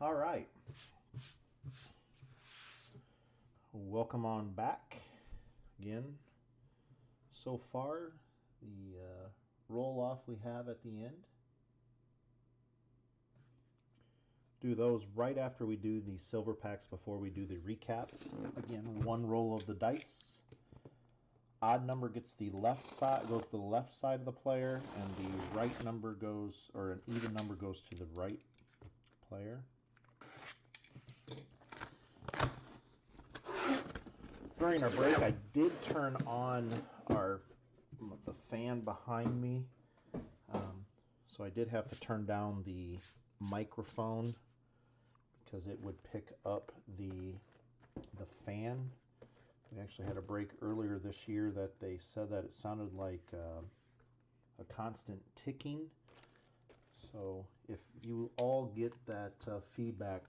All right. Welcome on back. Again, so far, the roll-off we have at the end. Do those right after we do the silver packs before we do the recap. Again, one roll of the dice. Odd number gets the left side, goes to the left side of the player, and the right number goes, or an even number goes to the right player. During our break, I did turn on the fan behind me, so I did have to turn down the microphone because it would pick up the fan. We actually had a break earlier this year that they said that it sounded like a constant ticking. So if you all get that feedback,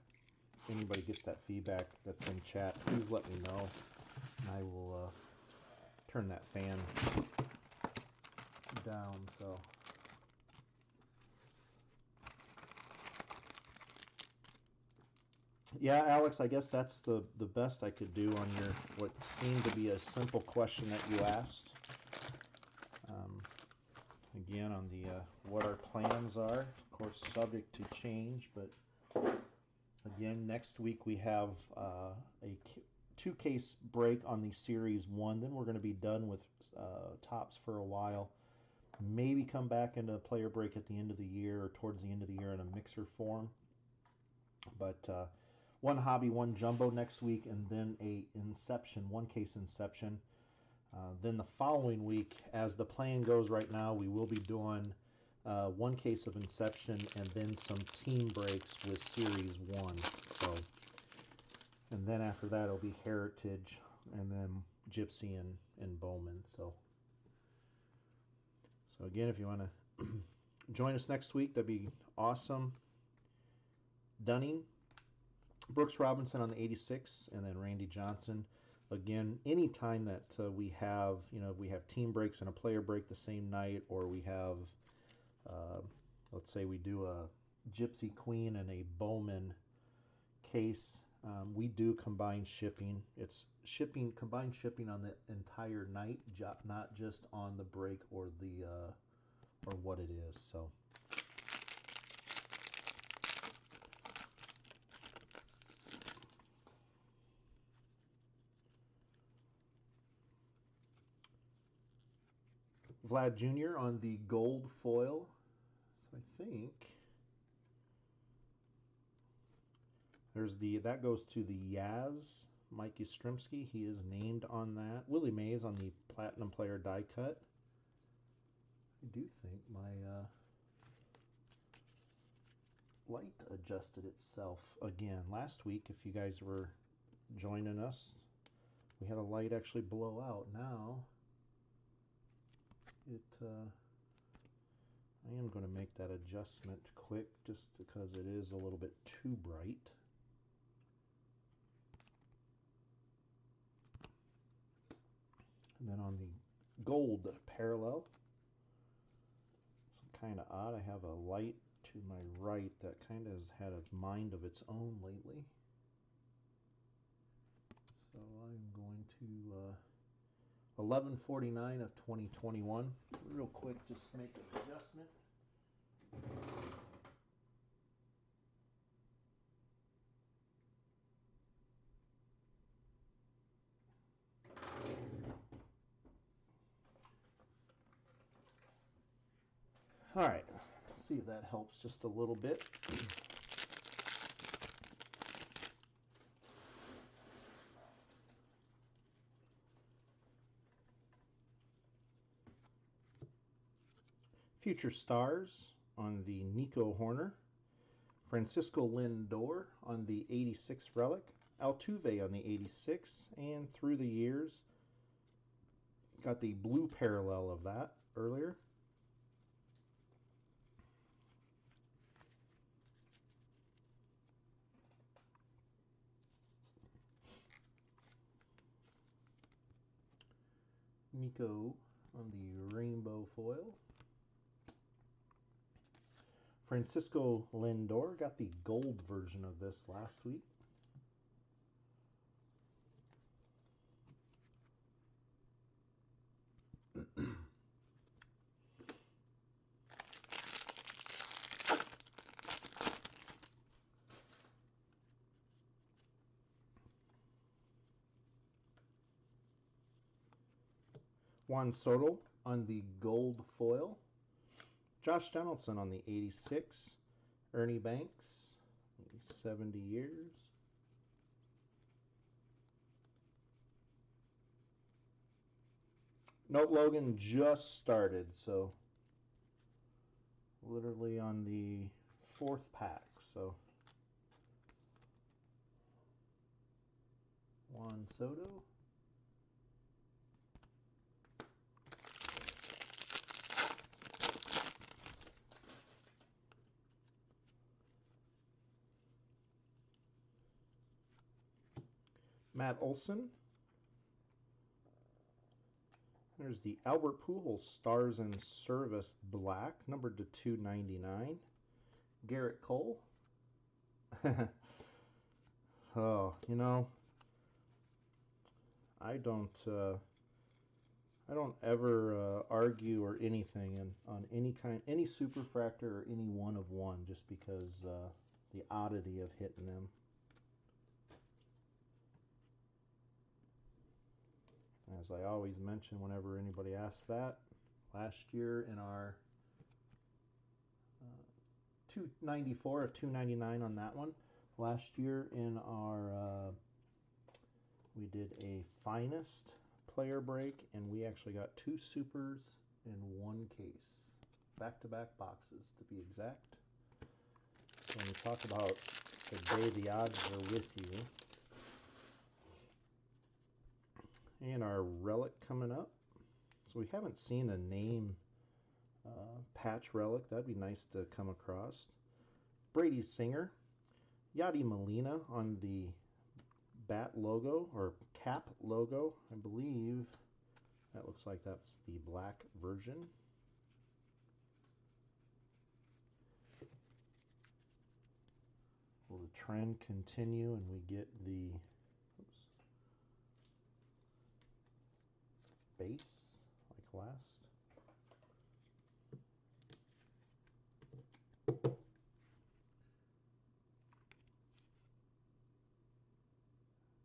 anybody gets that feedback that's in chat, please let me know. And I will turn that fan down. So yeah, Alex, I guess that's the best I could do on your what seemed to be a simple question that you asked. Again, on the what our plans are, of course, subject to change. But again, next week we have a 2-case break on the Series 1. Then we're going to be done with Topps for a while. Maybe come back into a player break at the end of the year or towards the end of the year in a mixer form. But one hobby, one jumbo next week, and then a Inception, 1-case Inception. Then the following week, as the plan goes right now, we will be doing 1 case of Inception and then some team breaks with Series 1. So, and then after that, it'll be Heritage and then Gypsy and Bowman. So again, if you want to join us next week, that'd be awesome. Dunning, Brooks Robinson on the 86, and then Randy Johnson. Again, any time that we have, we have team breaks and a player break the same night, or we have, let's say we do a Gypsy Queen and a Bowman case, we do combined shipping. It's combined shipping on the entire night, not just on the break or the or what it is. So. Vlad Jr. on the gold foil. So I think that goes to the Yaz, Mike Yastrzemski. He is named on that. Willie Mays on the platinum player die cut. I do think my light adjusted itself again. Last week, if you guys were joining us, we had a light actually blow out. Now I am going to make that adjustment quick just because it is a little bit too bright. And then on the gold parallel, it's kind of odd. I have a light to my right that kind of has had a mind of its own lately. So I'm going to 11/49 of 2021. Real quick, just make an adjustment. All right, let's see if that helps just a little bit. Future Stars on the Nico Horner, Francisco Lindor on the 86 Relic, Altuve on the 86, and through the years, got the blue parallel of that earlier. Nico on the rainbow foil. Francisco Lindor got the gold version of this last week. Juan Soto on the gold foil. Josh Donaldson on the 86. Ernie Banks, 70 years. Nope, Logan just started, so literally on the 4th pack. So Juan Soto. Matt Olson. There's the Albert Pujols Stars in Service Black, numbered to 299. Garrett Cole. Oh, you know, I don't ever argue or anything on any superfractor or any one of one, just because the oddity of hitting them. As I always mention whenever anybody asks that, last year in our 294 of 299 on that one. Last year in our we did a finest player break, and we actually got 2 supers in 1 case, back-to-back boxes to be exact. When we talk about the day the odds are with you. And our relic coming up. So we haven't seen a name patch relic. That'd be nice to come across. Brady Singer. Yadi Molina on the bat logo, or cap logo. I believe that looks like that's the black version. Will the trend continue and we get the base like last?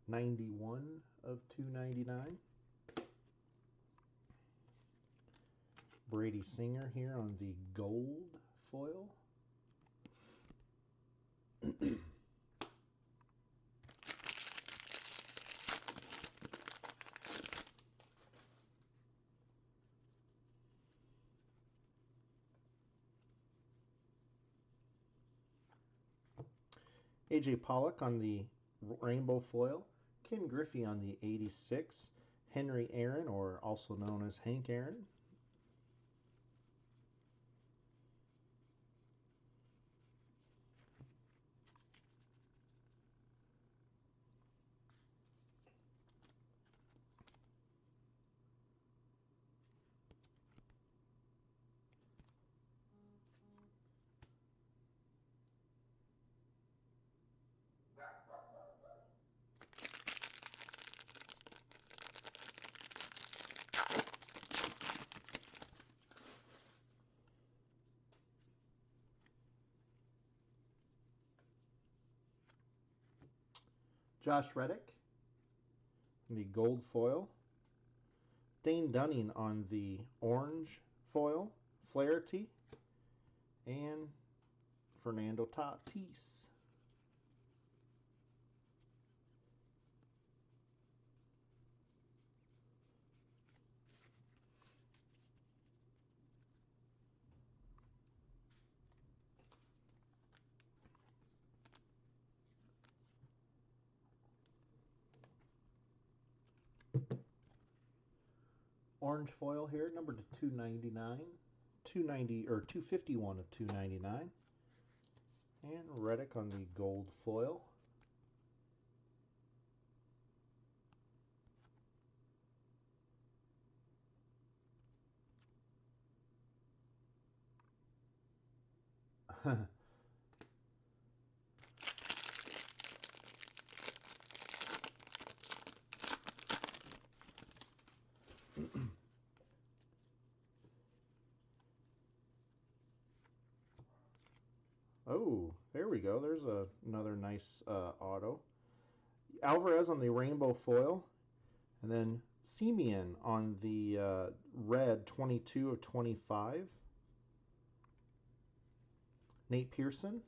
$91 of $299. Brady Singer here on the gold foil. AJ Pollock on the rainbow foil. Ken Griffey on the 86. Henry Aaron, or also known as Hank Aaron. Josh Reddick on the gold foil. Dane Dunning on the orange foil, Flaherty, and Fernando Tatis. Orange foil here, numbered to 299, 290 or 251 of 299, and Reddick on the gold foil. Oh, there we go. There's another nice auto. Alvarez on the rainbow foil, and then Simeon on the red 22 of 25. Nate Pearson.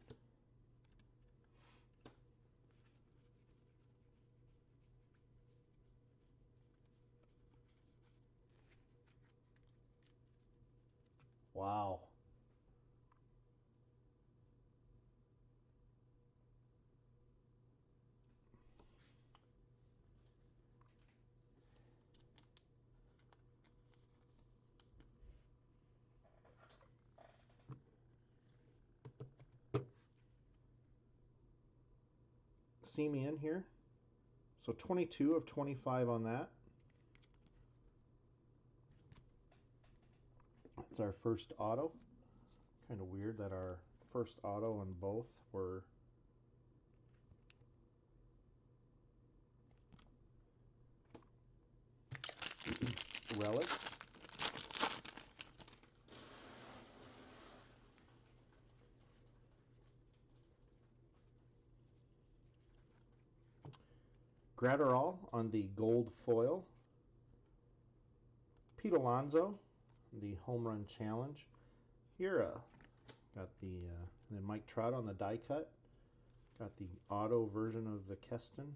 Wow. Simeon here. So 22 of 25 on that. That's our first auto. Kind of weird that our first auto on both were relics. Gratterall on the gold foil. Pete Alonso, the home run challenge. Here, got the then Mike Trout on the die cut. Got the auto version of the Keston.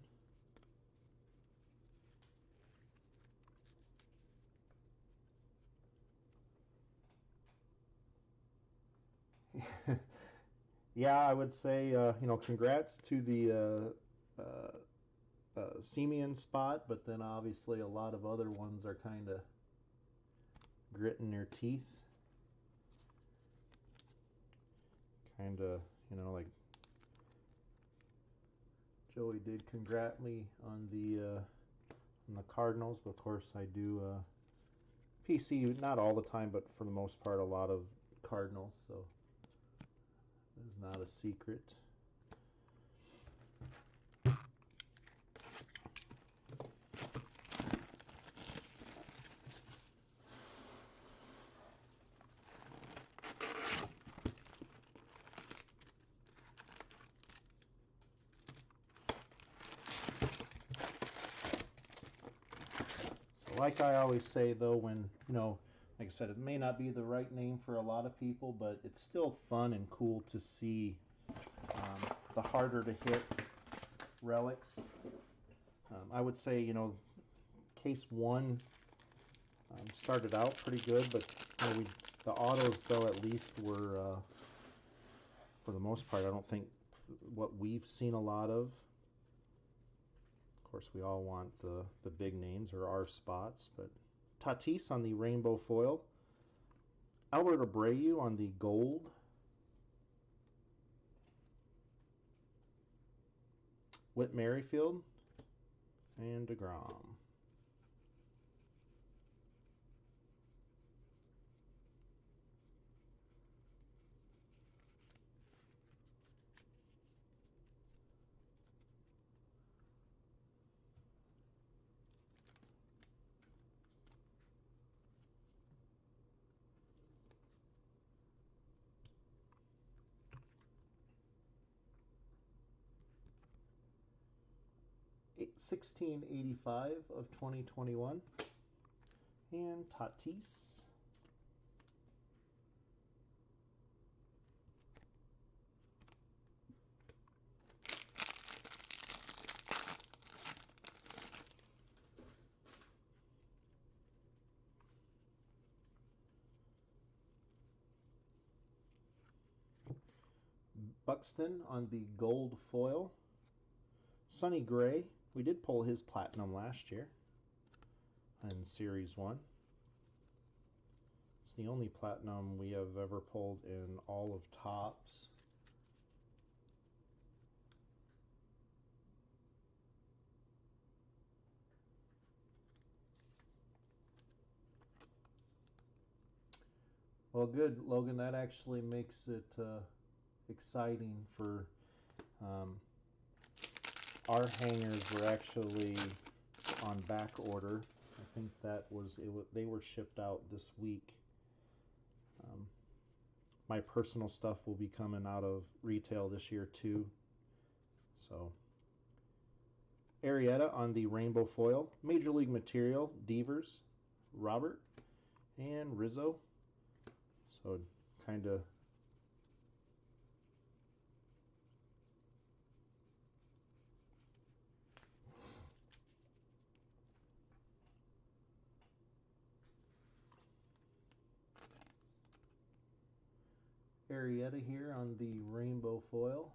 Yeah, I would say congrats to the Simeon spot, but then obviously a lot of other ones are kind of gritting their teeth. Kind of, like Joey did congrat me on the Cardinals, but of course I do PC not all the time, but for the most part a lot of Cardinals, so it's not a secret. Like I always say, though, when, like I said, it may not be the right name for a lot of people, but it's still fun and cool to see the harder to hit relics. I would say, case one started out pretty good, but the autos, though, at least were, for the most part, I don't think what we've seen a lot of. Of course, we all want the big names or our spots, but Tatis on the rainbow foil, Albert Abreu on the gold, Whit Merrifield, and DeGrom. $16.85 of 2021, and Tatis. Buxton on the gold foil. Sonny Gray, we did pull his platinum last year in Series 1. It's the only platinum we have ever pulled in all of Topps. Well, good, Logan. That actually makes it exciting for our hangers were actually on back order. I think that was it. They were shipped out this week. My personal stuff will be coming out of retail this year too. So Arietta on the rainbow foil, Major League Material, Devers, Robert, and Rizzo. So kind of Arietta here on the rainbow foil,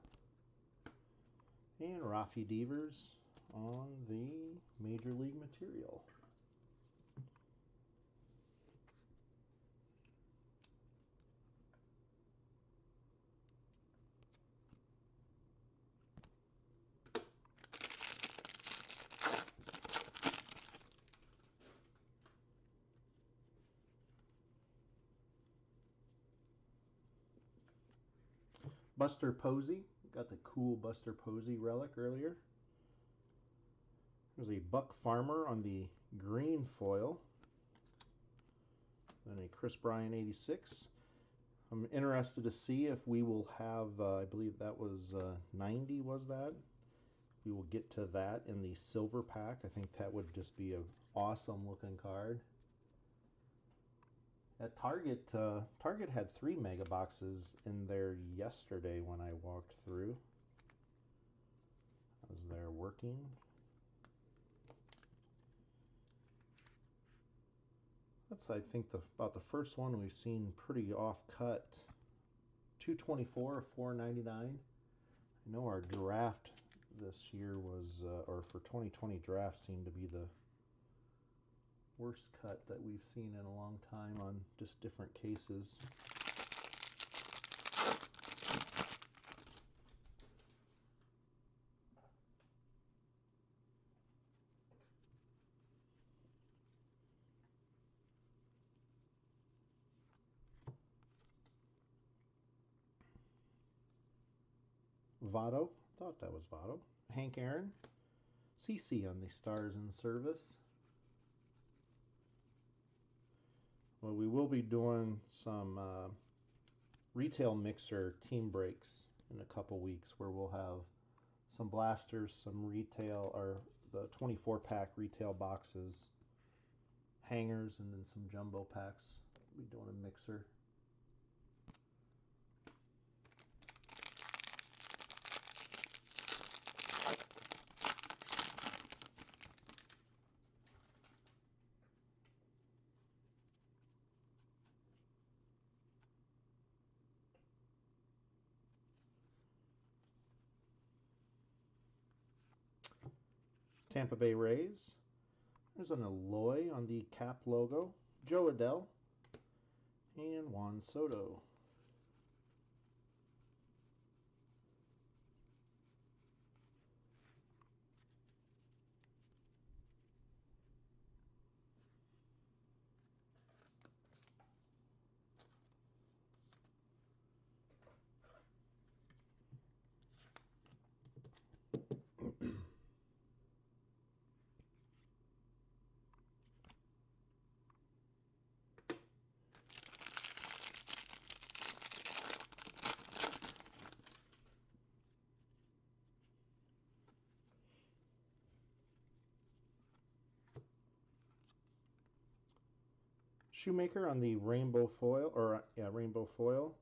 and Rafi Devers on the Major League Material. Buster Posey, got the cool Buster Posey relic earlier. There's a Buck Farmer on the green foil. Then a Chris Bryant 86. I'm interested to see if we will have, I believe that was 90, was that? We will get to that in the silver pack. I think that would just be an awesome looking card. At Target, Target had 3 mega boxes in there yesterday when I walked through. I was there working. That's, I think, about the first one we've seen pretty off cut. 224 or 499. I know our draft this year was, or for 2020 draft seemed to be the worst cut that we've seen in a long time on just different cases. Votto, thought that was Votto. Hank Aaron, CC on the Stars in Service. Well, we will be doing some retail mixer team breaks in a couple weeks where we'll have some blasters, some retail, or the 24 pack retail boxes, hangers, and then some jumbo packs. We'll be doing a mixer. Tampa Bay Rays. There's an Eloy on the cap logo. Joe Adell. And Juan Soto. Shoemaker on the rainbow foil, or rainbow foil.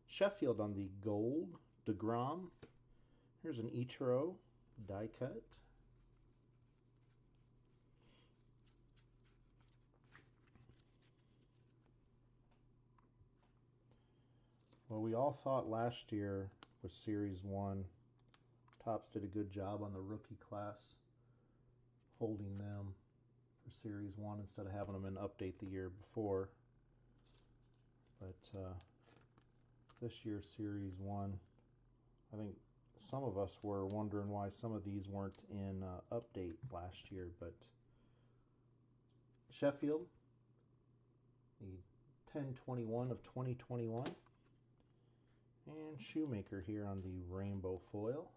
Sheffield on the gold. DeGrom. Here's an Ichiro die cut. Well, we all thought last year with Series 1, Topps did a good job on the rookie class, holding them for Series 1 instead of having them in update the year before. But this year, Series 1, I think some of us were wondering why some of these weren't in update last year. But Sheffield, the 10/21 of 2021. And Shoemaker here on the rainbow foil.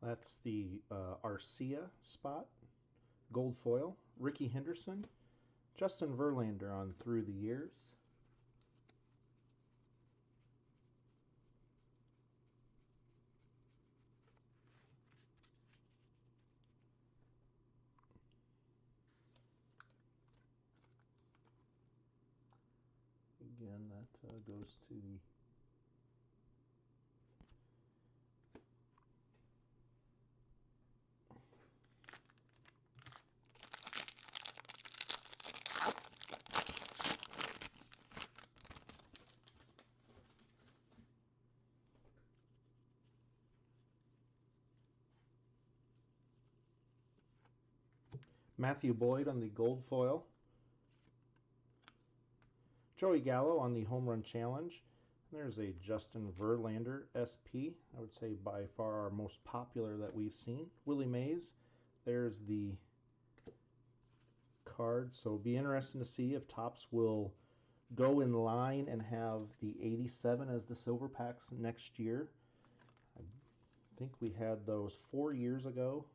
That's the Arcia spot, gold foil. Ricky Henderson, Justin Verlander on Through the Years. Again, that goes to the Matthew Boyd on the gold foil. Joey Gallo on the home run challenge. There's a Justin Verlander SP. I would say by far our most popular that we've seen. Willie Mays. There's the card. So it'll be interesting to see if Topps will go in line and have the 87 as the silver packs next year. I think we had those 4 years ago.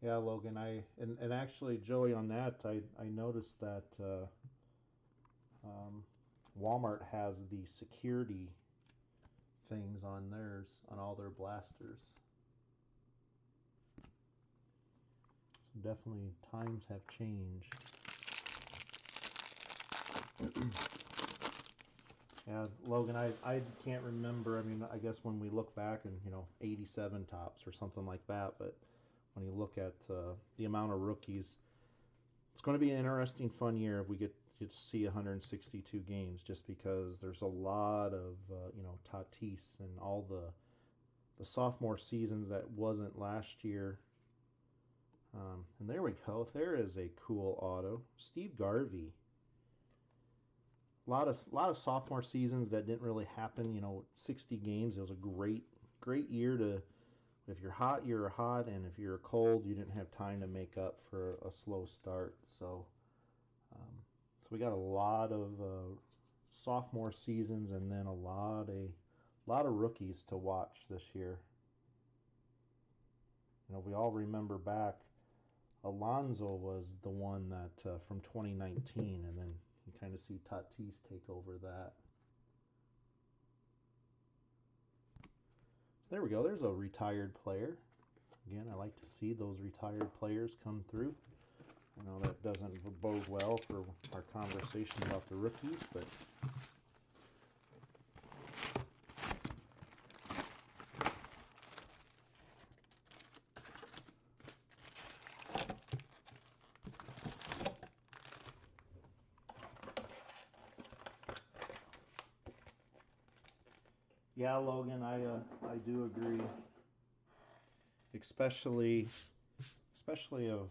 Yeah, Logan, and actually Joey on that, I noticed that Walmart has the security things on theirs, on all their blasters. So definitely times have changed. Yeah, Logan, I can't remember. I mean, I guess when we look back and, 87 Topps or something like that, but when you look at the amount of rookies, it's going to be an interesting, fun year if we get to see 162 games, just because there's a lot of Tatis and all the sophomore seasons that wasn't last year. And there we go. There is a cool auto, Steve Garvey. A lot of sophomore seasons that didn't really happen. 60 games. It was a great year to. If you're hot, you're hot, and if you're cold, you didn't have time to make up for a slow start. So we got a lot of sophomore seasons, and then a lot of rookies to watch this year. We all remember back, Alonso was the one that from 2019, and then you kind of see Tatis take over that. There we go. There's a retired player. Again, I like to see those retired players come through. I know that doesn't bode well for our conversation about the rookies, but yeah, Logan, I do agree. Especially of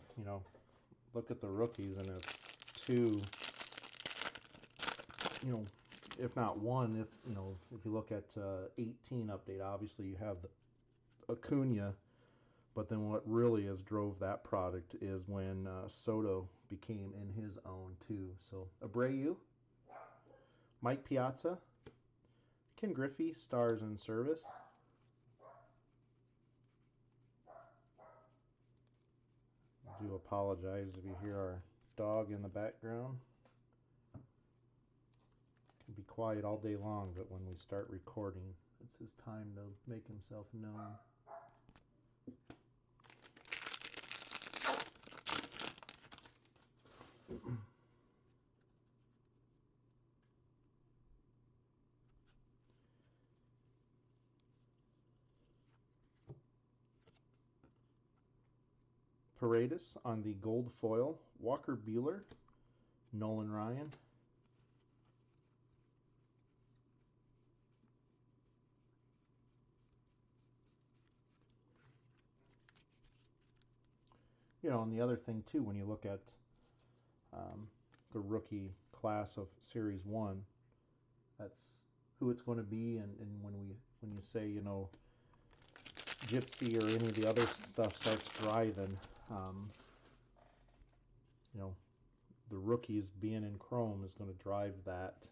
look at the rookies, and if two, if not one, if you look at 18 update, obviously you have the Acuna, but then what really has drove that product is when Soto became in his own too. So Abreu, Mike Piazza, Ken Griffey, Stars in Service. I do apologize if you hear our dog in the background. Can be quiet all day long, but when we start recording, it's his time to make himself known. Paredes on the gold foil. Walker Buehler, Nolan Ryan. You know, and the other thing too, when you look at the rookie class of Series 1, that's who it's going to be. And when you say, you know, Gypsy or any of the other stuff starts driving, you know, the rookies being in Chrome is going to drive that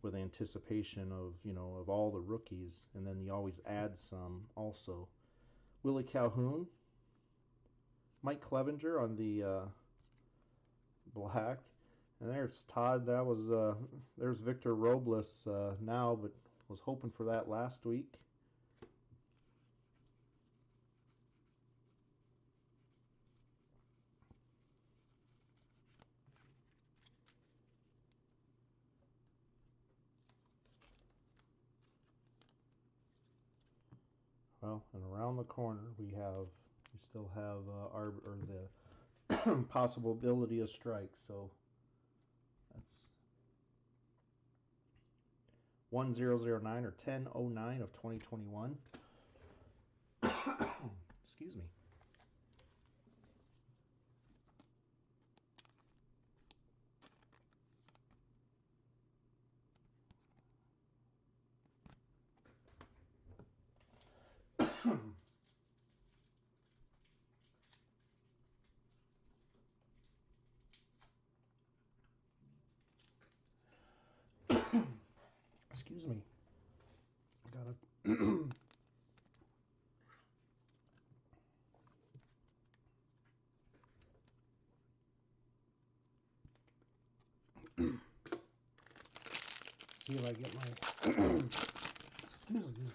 with anticipation of, you know, of all the rookies. And then you always add some also. Willie Calhoun, Mike Clevenger on the black. And there's Todd. That was there's Victor Robles now, but was hoping for that last week. Well, and around the corner we still have the possibility of strike. So that's 1009 or 1009 of 2021. Excuse me. Excuse me. I gotta. See if I get my. Excuse me.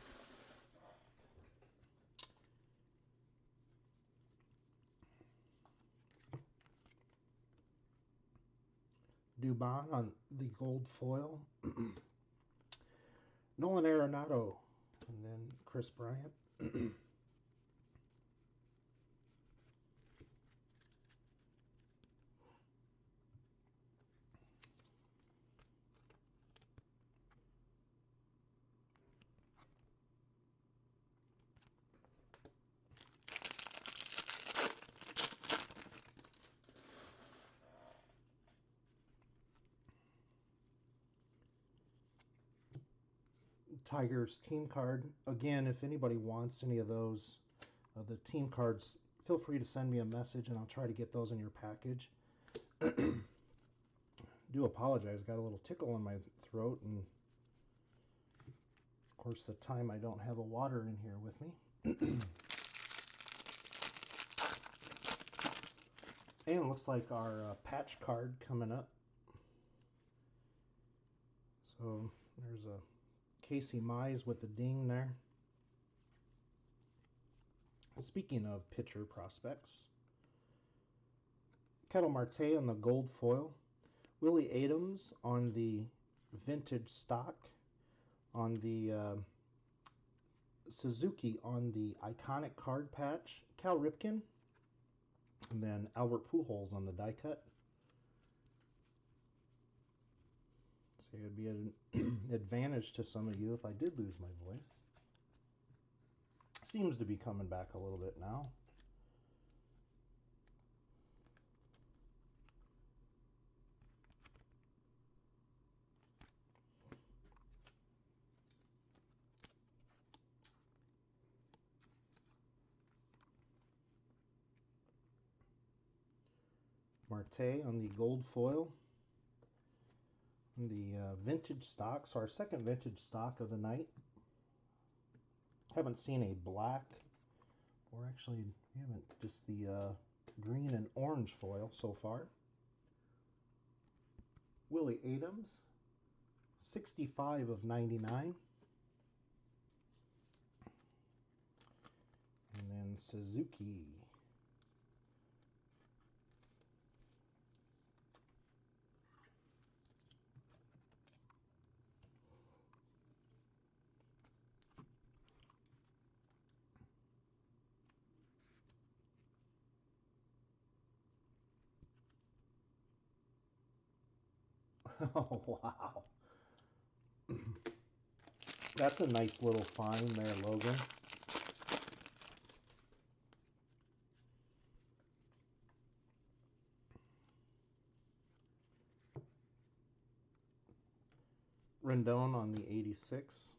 Dubon on the gold foil. Nolan Arenado, and then Chris Bryant. Tigers team card. Again, if anybody wants any of those, the team cards, feel free to send me a message and I'll try to get those in your package. Do apologize, got a little tickle in my throat, and of course the time I don't have a water in here with me. And it looks like our patch card coming up. So there's a Casey Mize with the ding there. Speaking of pitcher prospects, Ketel Marte on the gold foil, Willie Adams on the vintage stock, on the Suzuki on the iconic card patch, Cal Ripken, and then Albert Pujols on the die cut. So it would be an advantage to some of you if I did lose my voice. Seems to be coming back a little bit now. Marte on the gold foil. The vintage stock. So our second vintage stock of the night. Haven't seen a black, or actually we haven't, just the green and orange foil so far. Willie Adams, 65 of 99. And then Suzuki. Oh, wow. That's a nice little find there, Logan. Rendon on the 86.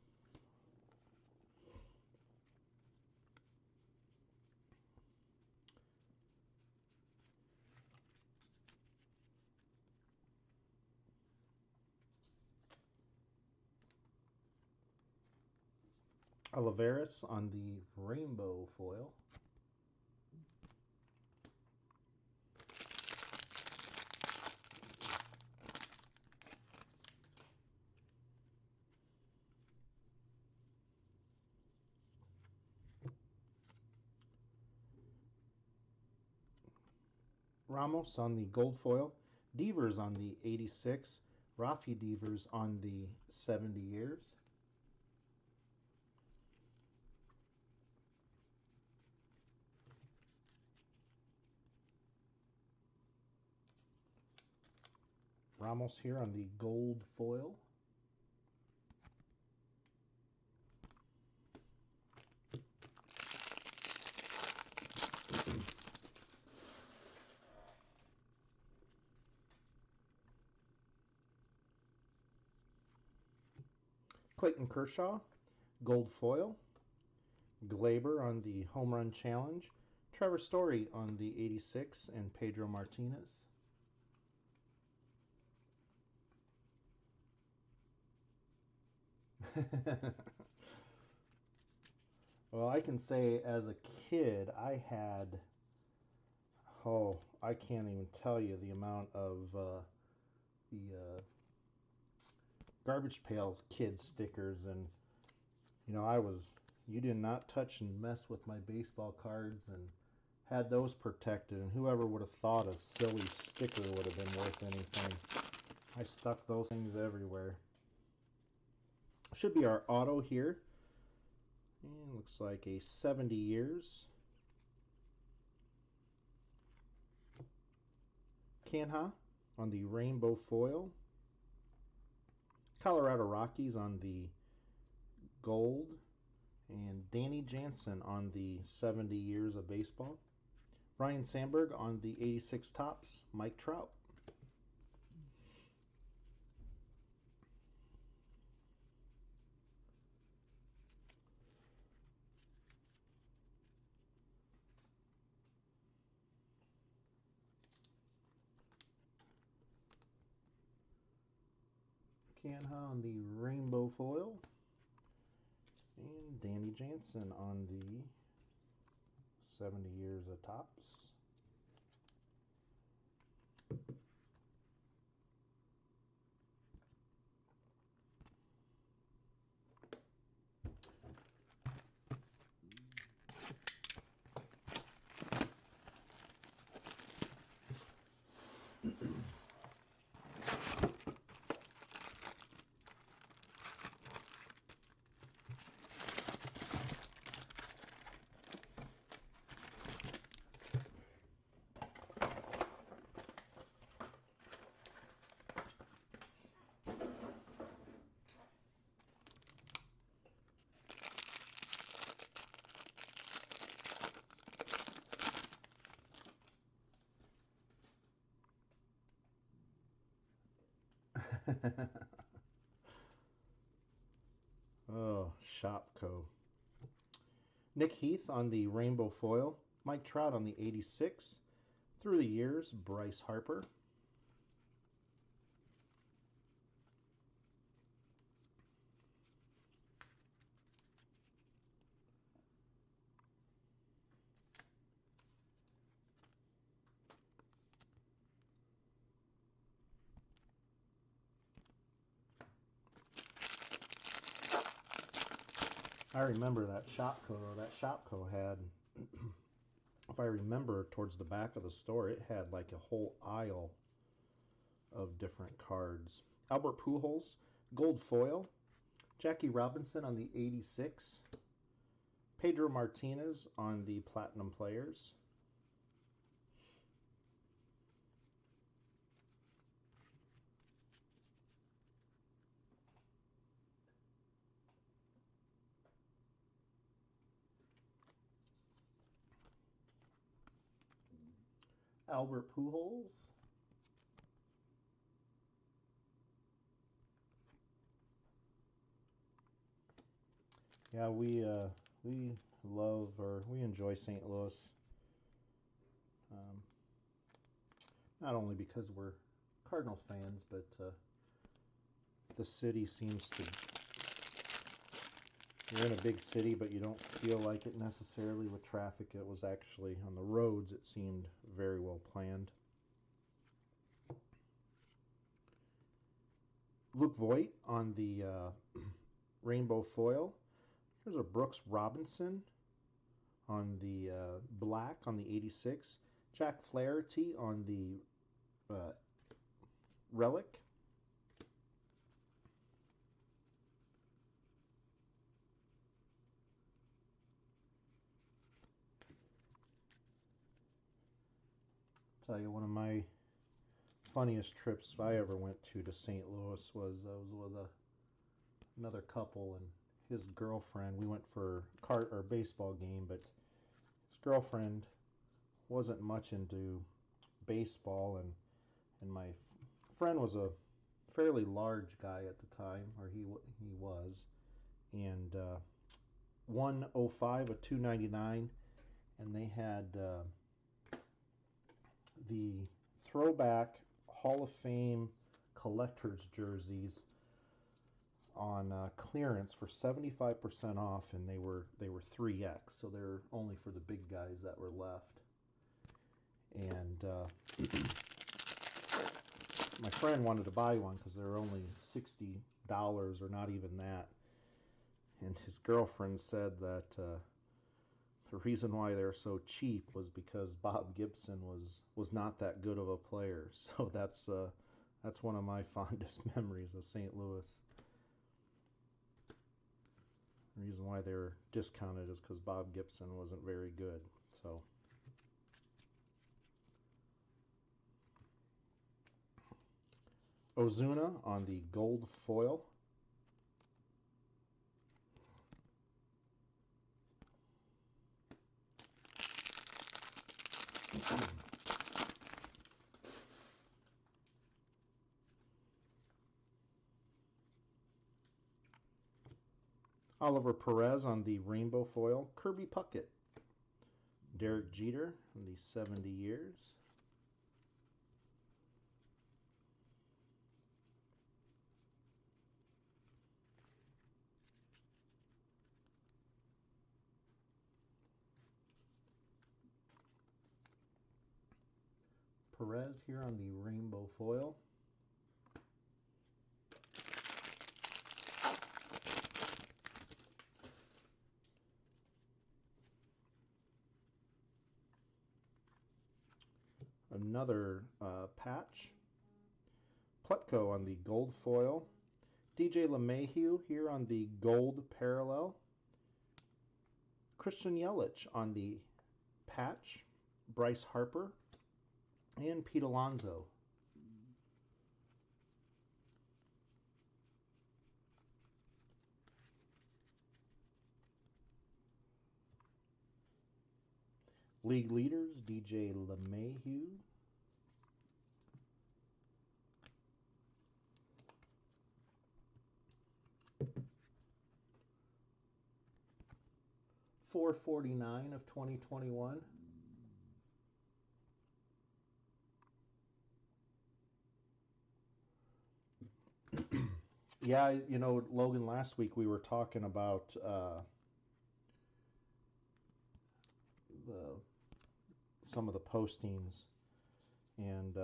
Olivares on the rainbow foil. Ramos on the gold foil. Devers on the 86. Rafi Devers on the 70 years. Ramos here on the gold foil. Clayton Kershaw, gold foil. Glaber on the home run challenge. Trevor Story on the 86 and Pedro Martinez. Well, I can say as a kid, I had, I can't even tell you the amount of the garbage pail kid stickers. And, you did not touch and mess with my baseball cards and had those protected. And whoever would have thought a silly sticker would have been worth anything. I stuck those things everywhere. Should be our auto here. And looks like a 70 years. Canha on the rainbow foil. Colorado Rockies on the gold. And Danny Jansen on the 70 years of baseball. Ryan Sandberg on the 86 tops. Mike Trout. Canha on the rainbow foil. And Danny Jansen on the 70 years of tops. Oh, Shopko. Nick Heath on the rainbow foil. Mike Trout on the 86. Through the years, Bryce Harper. I remember that Shopko. That Shopko had, if I remember, towards the back of the store, it had like a whole aisle of different cards. Albert Pujols, gold foil. Jackie Robinson on the 86. Pedro Martinez on the platinum players. Albert Pujols. Yeah, we love or we enjoy St. Louis. Um, Not only because we're Cardinals fans, but the city seems to. You're in a big city, but you don't feel like it necessarily with traffic. It was actually on the roads. It seemed very well planned. Luke Voigt on the rainbow foil. Here's a Brooks Robinson on the black on the 86. Jack Flaherty on the relic. Tell you, one of my funniest trips I ever went to St. Louis was with another couple and his girlfriend. We went for a baseball game, but his girlfriend wasn't much into baseball, and my friend was a fairly large guy at the time, or he was, and 105 a 299, and they had the throwback Hall of Fame collector's jerseys on clearance for 75% off, and they were 3X, so they're only for the big guys that were left. And my friend wanted to buy one because they were only $60 or not even that. And his girlfriend said that the reason why they're so cheap was because Bob Gibson was not that good of a player. So that's one of my fondest memories of St. Louis. The reason why they were discounted is because Bob Gibson wasn't very good. So Ozuna on the gold foil. Oliver Perez on the rainbow foil. Kirby Puckett. Derek Jeter on the 70 years. Perez here on the rainbow foil. Another patch. Plutko on the gold foil. DJ LeMahieu here on the gold parallel. Christian Yelich on the patch. Bryce Harper. And Pete Alonso. League leaders, DJ LeMahieu. .449 of 2021. Yeah, you know, Logan, last week we were talking about some of the postings, and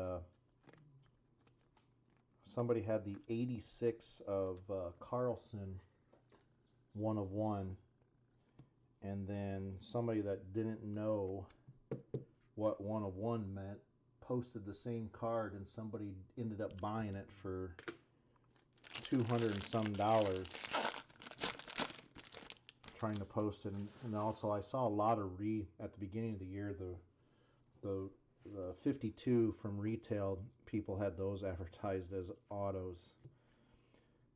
somebody had the 86 of Carlson, 1 of 1, and then somebody that didn't know what 1 of 1 meant posted the same card, and somebody ended up buying it for $200 and some, trying to post it. And also I saw a lot of at the beginning of the year, the 52 from retail, people had those advertised as autos.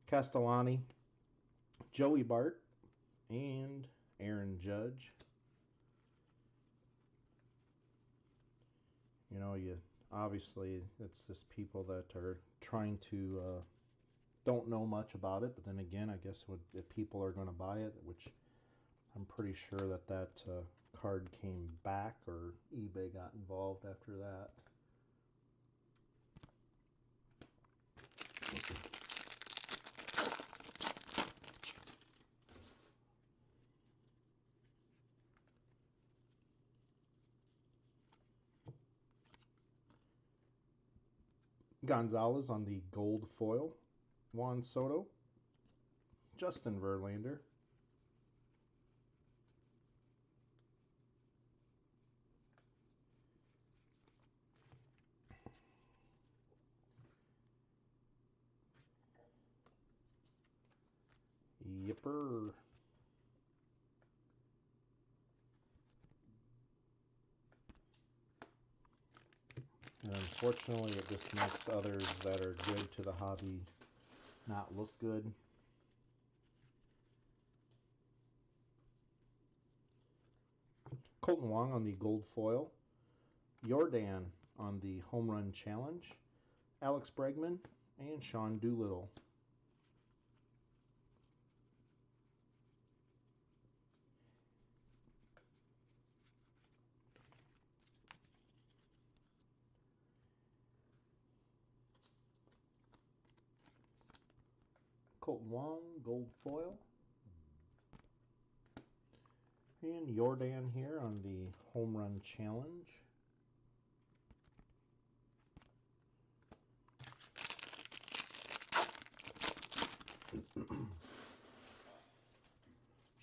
Castellani, Joey Bart, and Aaron Judge. You know, you obviously it's just people that are trying to don't know much about it, but then again, I guess if people are going to buy it, which I'm pretty sure that card came back or eBay got involved after that. Gonzalez on the gold foil. Juan Soto. Justin Verlander. Yipper. And unfortunately, it just makes others that are good to the hobby not look good. Colton Wong on the gold foil. Jordan on the home run challenge. Alex Bregman and Sean Doolittle. Colton Wong, gold foil. And Jordan here on the home run challenge.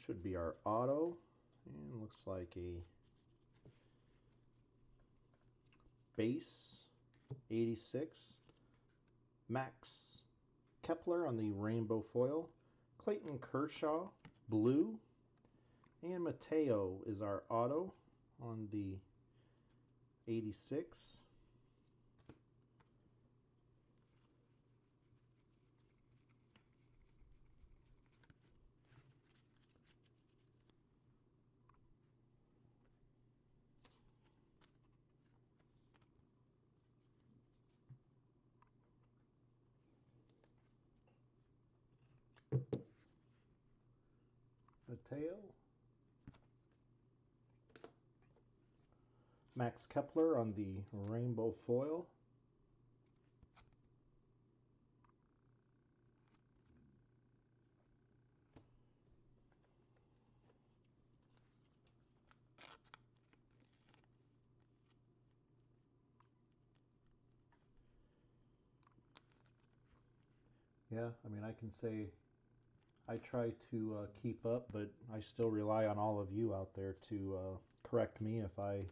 Should be our auto. And looks like a base 86. Max Kepler on the rainbow foil. Clayton Kershaw, blue. And Mateo is our auto on the 86. Mateo. Max Kepler on the rainbow foil. Yeah, I mean, I can say I try to keep up, but I still rely on all of you out there to correct me if I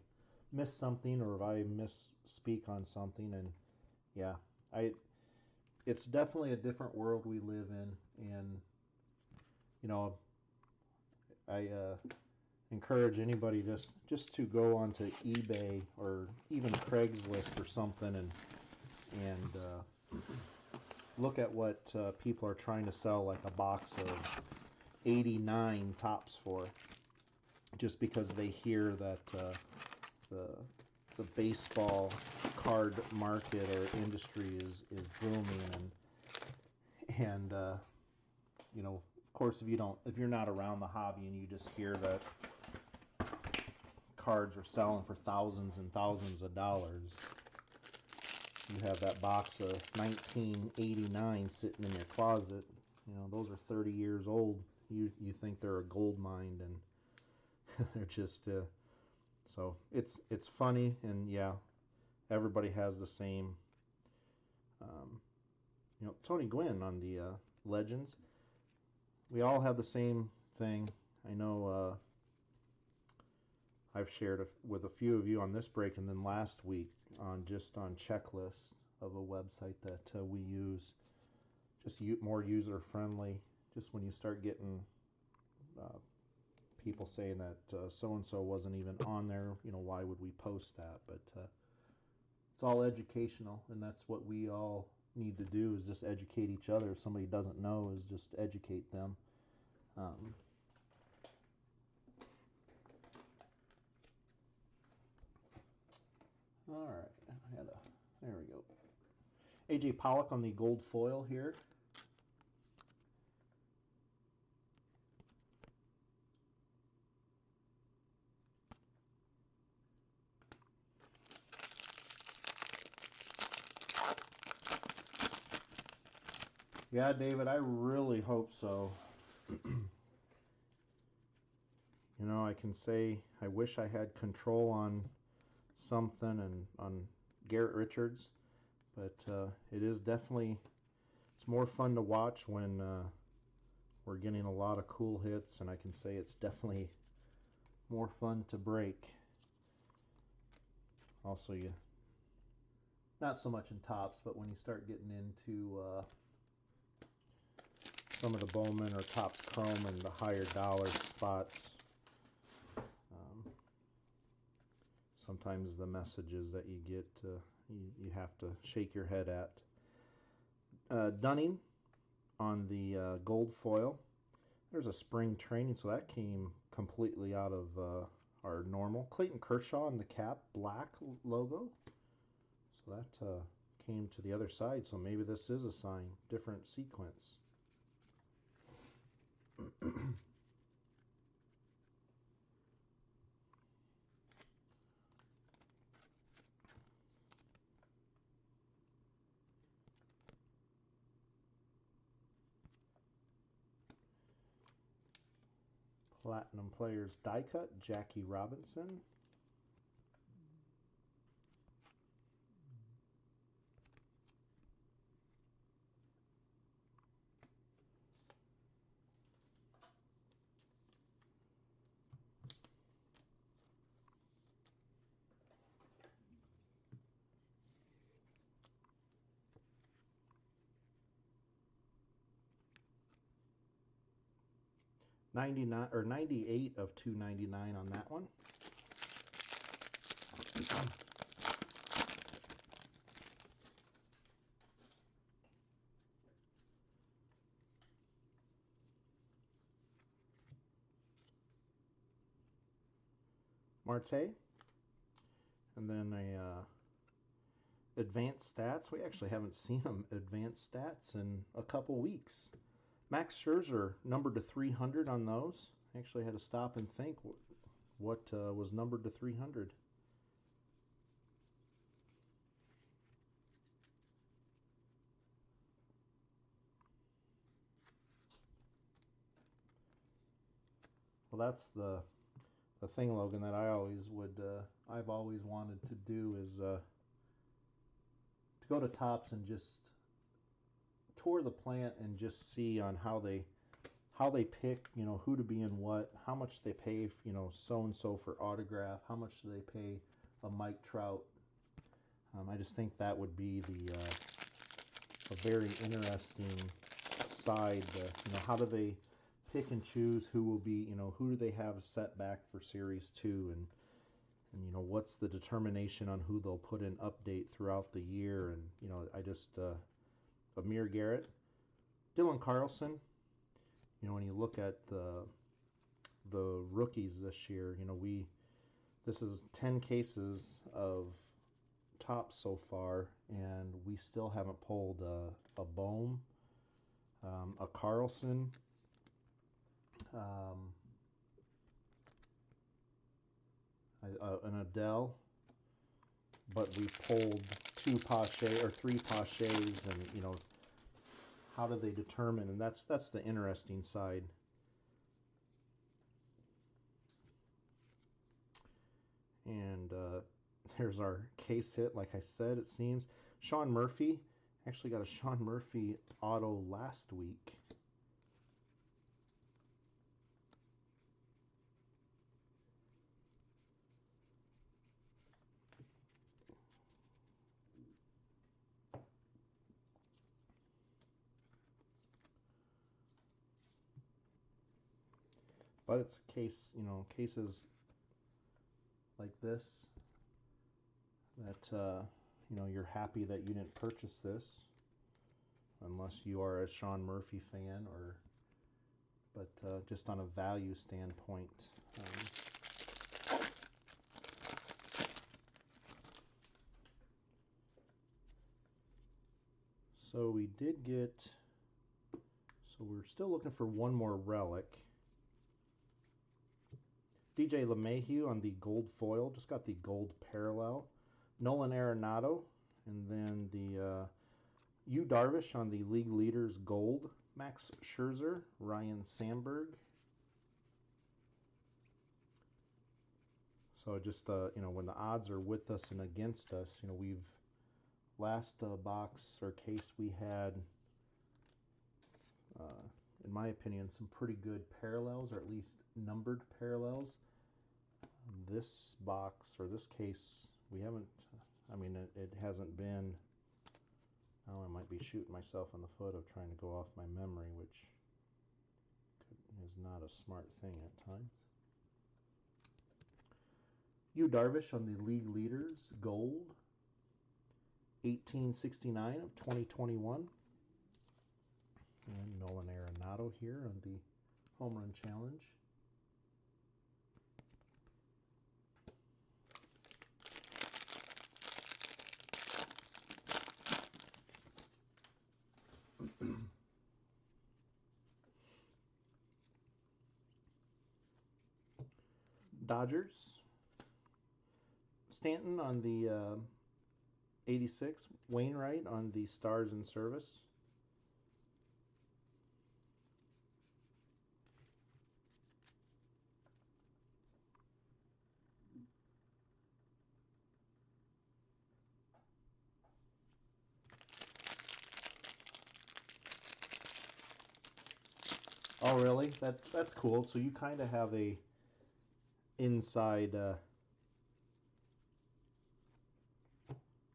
miss something or if I misspeak on something. And yeah, I it's definitely a different world we live in, and you know, I encourage anybody just to go onto eBay or even Craigslist or something and look at what people are trying to sell, like a box of 89 tops for, just because they hear that the baseball card market or industry is booming, and you know, of course, if you're not around the hobby and you just hear that cards are selling for thousands and thousands of dollars, you have that box of 1989 sitting in your closet. You know, those are 30 years old. You think they're a gold mine, and they're just so it's funny, and yeah, everybody has the same. You know, Tony Gwynn on the Legends. We all have the same thing. I know I've shared with a few of you on this break, and then last week on checklist of a website that we use, just more user friendly. Just when you start getting people saying that so and so wasn't even on there, you know, why would we post that? But it's all educational, and that's what we all need to do, is just educate each other. If somebody doesn't know, is just educate them. All right, there we go. AJ Pollock on the gold foil here. Yeah, David, I really hope so. You know, I can say I wish I had control on something and on Garrett Richards, but it is definitely, it's more fun to watch when we're getting a lot of cool hits, and I can say it's definitely more fun to break. Also, you not so much in tops, but when you start getting into some of the Bowman or Topps Chrome and the higher dollar spots, sometimes the messages that you get, you have to shake your head at. Dunning on the gold foil. There's a spring training, so that came completely out of our normal. Clayton Kershaw on the cap, black logo. So that came to the other side, so maybe this is a sign, different sequence. Platinum Players die cut, Jackie Robinson. $99 or $98 of $2.99 on that one. Marte, and then a advanced stats. We actually haven't seen them advanced stats in a couple weeks. Max Scherzer numbered to 300 on those. Actually had to stop and think what was numbered to 300. Well, that's the thing, Logan, that I always would I've always wanted to do is to go to Topps and just tour the plant and just see on how they pick, you know, who to be in what, how much they pay, you know, so and so for autograph, how much do they pay a Mike Trout. I just think that would be a very interesting side. You know, how do they pick and choose who will be, you know, who do they have set back for Series 2, and you know, what's the determination on who they'll put in update throughout the year. And you know, I just Amir Garrett, Dylan Carlson. You know, when you look at the rookies this year, you know, this is 10 cases of Topps so far, and we still haven't pulled a Bohm, a Carlson, an Adele, but we pulled 2 Pache or 3 Paches, and you know, how do they determine? And that's the interesting side. And there's our case hit. Like I said, it seems Sean Murphy, actually got a Sean Murphy auto last week. But it's a case, you know, cases like this that you know, you're happy that you didn't purchase this, unless you are a Sean Murphy fan, or but just on a value standpoint. So we did get, so we're still looking for one more relic. DJ LeMahieu on the gold foil, just got the gold parallel. Nolan Arenado, and then the Yu Darvish on the league leaders gold. Max Scherzer, Ryan Sandberg. So just, you know, when the odds are with us and against us, you know, we've, last box or case we had, in my opinion, some pretty good parallels, or at least numbered parallels. This box, or this case, we haven't, I mean, it hasn't been, oh, I might be shooting myself in the foot of trying to go off my memory, which is not a smart thing at times. Yu Darvish on the league leaders, gold, 1869 of 2021. And Nolan Arenado here on the home run challenge. Dodgers, Stanton on the 86, Wainwright on the Stars in Service. Oh, really? That's cool. So you kind of have a inside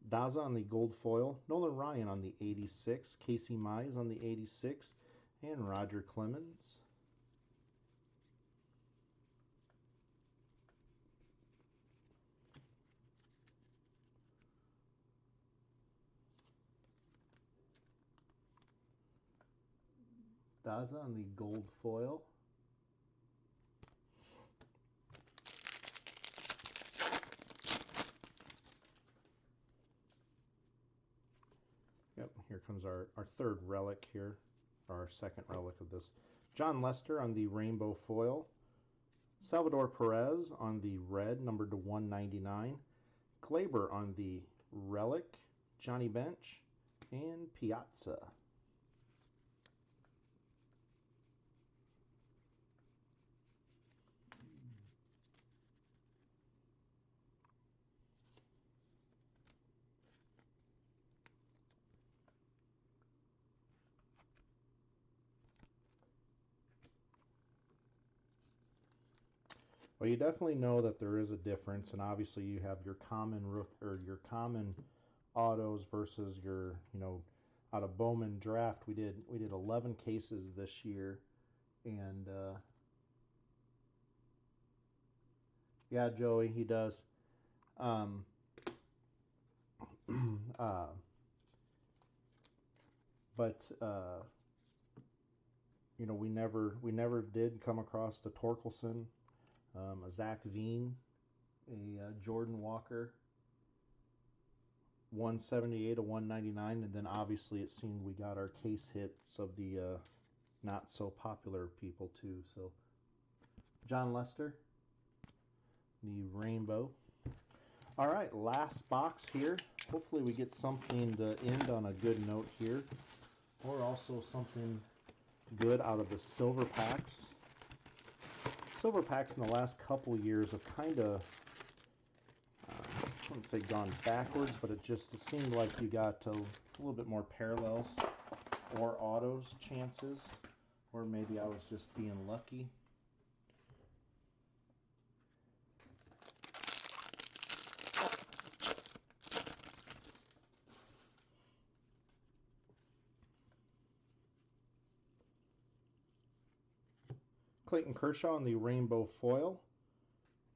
Daza on the gold foil, Nolan Ryan on the 86, Casey Mize on the 86, and Roger Clemens. Daza on the gold foil. Yep, here comes our third relic here, or our second relic of this. John Lester on the rainbow foil. Salvador Perez on the red, numbered to 199. Glaber on the relic. Johnny Bench. And Piazza. Well, you definitely know that there is a difference, and obviously you have your common your common autos versus your, you know, out of Bowman draft. We did 11 cases this year, and yeah, Joey, he does. But you know, we never did come across a Torkelson, a Zach Veen, a Jordan Walker, 178, a 199, and then obviously it seemed we got our case hits of the not so popular people too. So John Lester, the rainbow. All right, last box here. Hopefully we get something to end on a good note here, or also something good out of the silver packs. Silver packs in the last couple years have kind of, I wouldn't say gone backwards, but it seemed like you got a little bit more parallels or autos chances, or maybe I was just being lucky. Clayton Kershaw on the rainbow foil,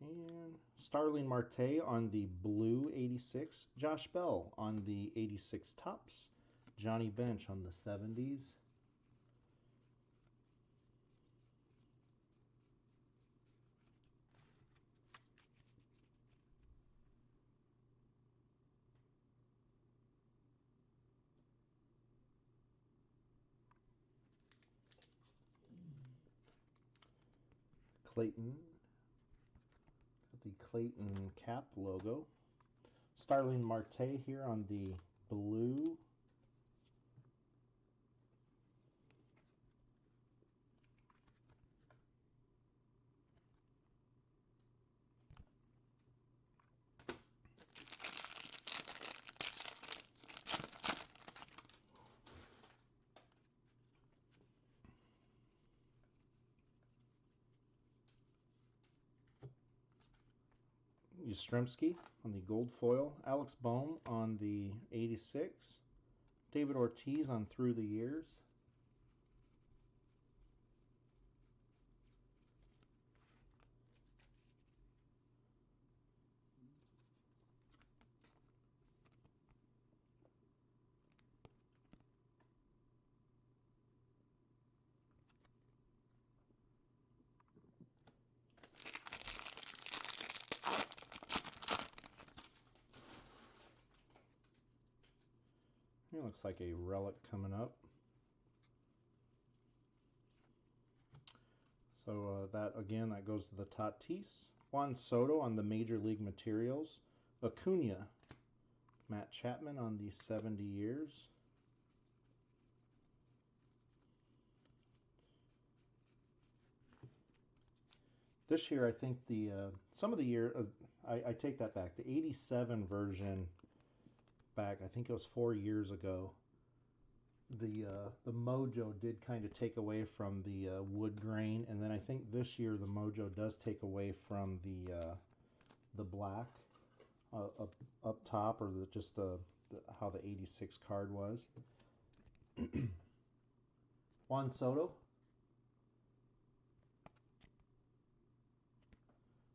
and Starling Marte on the blue 86, Josh Bell on the 86 tops, Johnny Bench on the 70s. Clayton. Got the Clayton cap logo. Starling Marte here on the blue. Yastrzemski on the gold foil. Alex Bohm on the 86. David Ortiz on Through the Years. It looks like a relic coming up. So that goes to the Tatis. Juan Soto on the Major League Materials. Acuna. Matt Chapman on the 70 years. This year, I think some of the year, I take that back. The 87 version back, I think it was 4 years ago. The Mojo did kind of take away from the wood grain, and then I think this year the Mojo does take away from the black up top, or how the 86 card was. Juan Soto.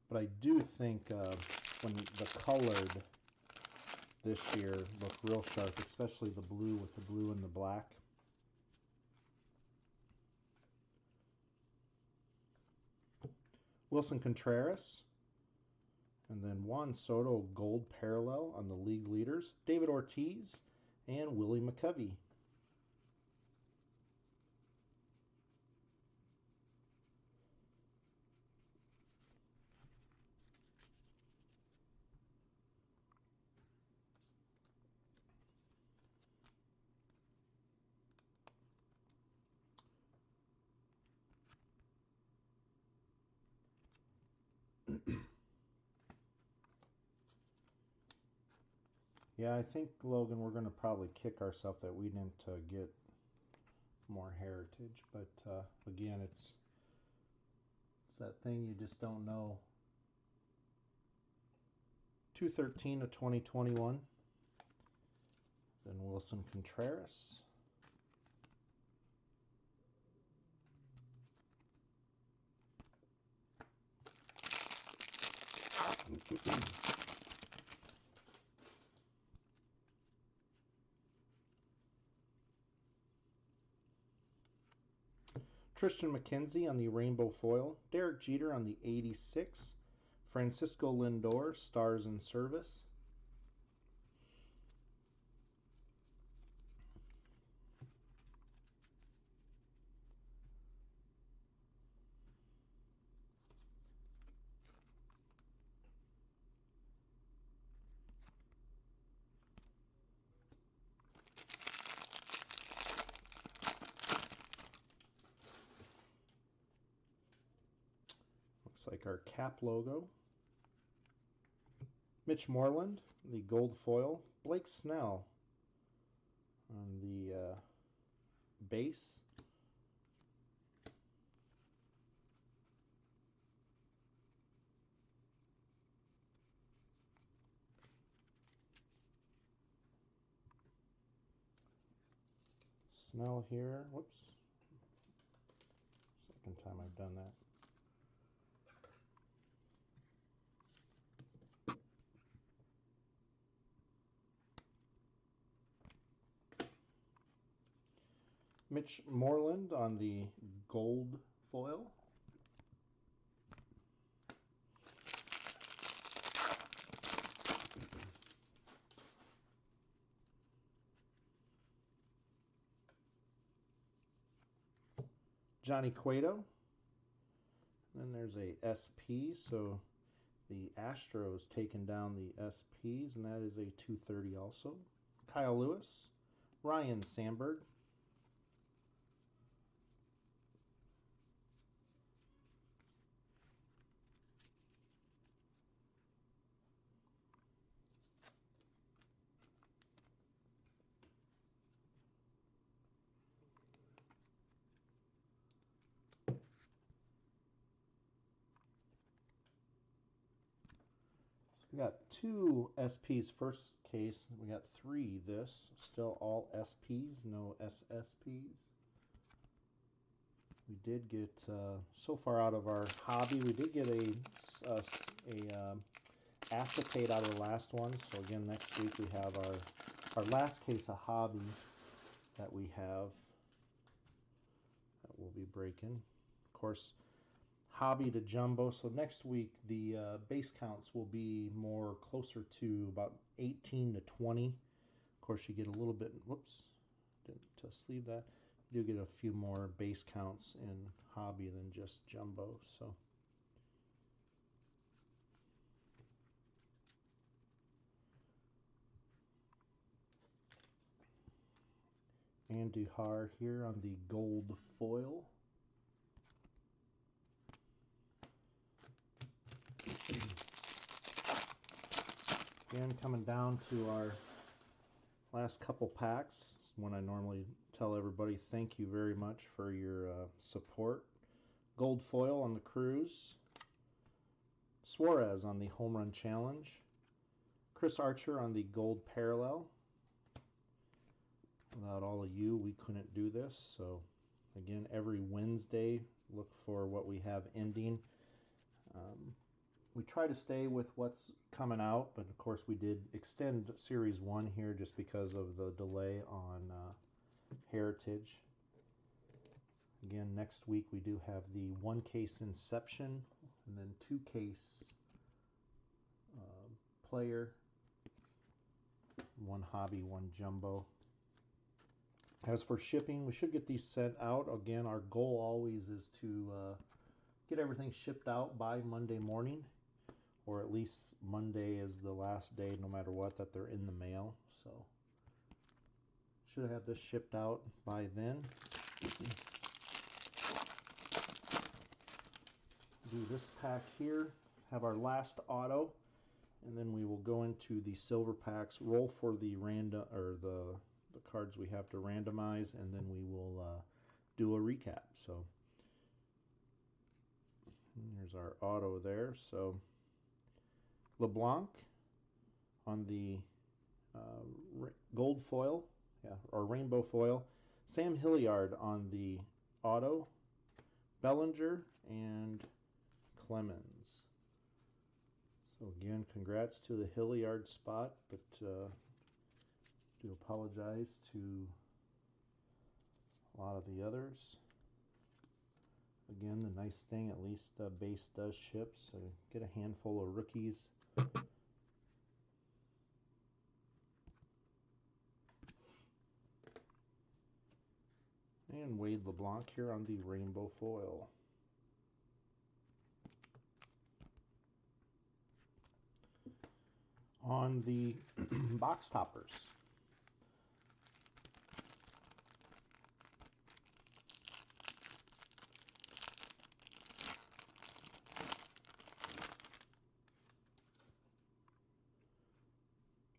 But I do think when the colored this year look real sharp, especially the blue with the blue and the black. Wilson Contreras. And then Juan Soto gold parallel on the league leaders. David Ortiz and Willie McCovey. Yeah, I think, Logan, we're going to probably kick ourselves that we didn't get more heritage. But again, it's that thing you just don't know. 2/13 of 2021. Then Wilson Contreras. Tristan McKenzie on the rainbow foil. Derek Jeter on the 86. Francisco Lindor, Stars in Service. Looks like our cap logo. Mitch Moreland, the gold foil. Blake Snell on the base. Snell here. Whoops. Second time I've done that. Mitch Moreland on the gold foil. Johnny Cueto Then there's a SP, so the Astros taking down the SPs, and that is a 230 also. Kyle Lewis, Ryan Sandberg. We got 2 SPs first case. We got 3 this. Still all SPs, no SSPs. We did get, so far out of our hobby, we did get a acetate out of the last one. So again, next week we have our last case of hobby that we have that we'll be breaking. Of course, hobby to jumbo. So next week the base counts will be more closer to about 18 to 20. Of course, you get a little bit, whoops, didn't sleeve that. You do get a few more base counts in hobby than just jumbo. So Andy Har here on the gold foil. Again, coming down to our last couple packs, when I normally tell everybody thank you very much for your support. Gold foil on the Cruise, Suarez on the Home Run Challenge, Chris Archer on the Gold Parallel. Without all of you, we couldn't do this. So again, every Wednesday, look for what we have ending. We try to stay with what's coming out, but of course we did extend Series 1 here just because of the delay on Heritage. Again, next week we do have the 1 case Inception, and then 2 case Player, 1 Hobby, 1 Jumbo. As for shipping, we should get these sent out. Again, our goal always is to get everything shipped out by Monday morning, or at least Monday is the last day, no matter what, that they're in the mail. So should have this shipped out by then. Do this pack here, have our last auto, and then we will go into the silver packs, roll for the random, or the cards we have to randomize, and then we will do a recap. So here's our auto there. So LeBlanc on the gold foil, or rainbow foil. Sam Hilliard on the auto. Bellinger and Clemens. So again, congrats to the Hilliard spot, but do apologize to a lot of the others. Again, the nice thing, at least base does ship, so get a handful of rookies. And Wade LeBlanc here on the rainbow foil. On the box toppers,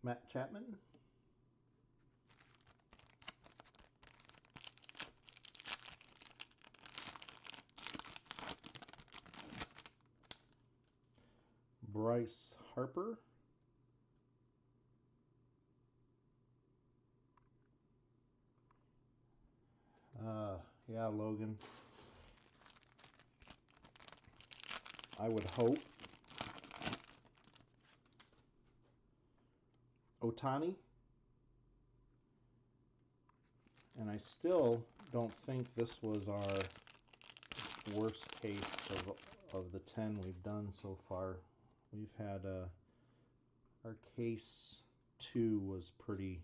Matt Chapman, Bryce Harper, yeah, Logan, I would hope. Ohtani, and I still don't think this was our worst case of the 10 we've done so far. We've had our case 2 was pretty.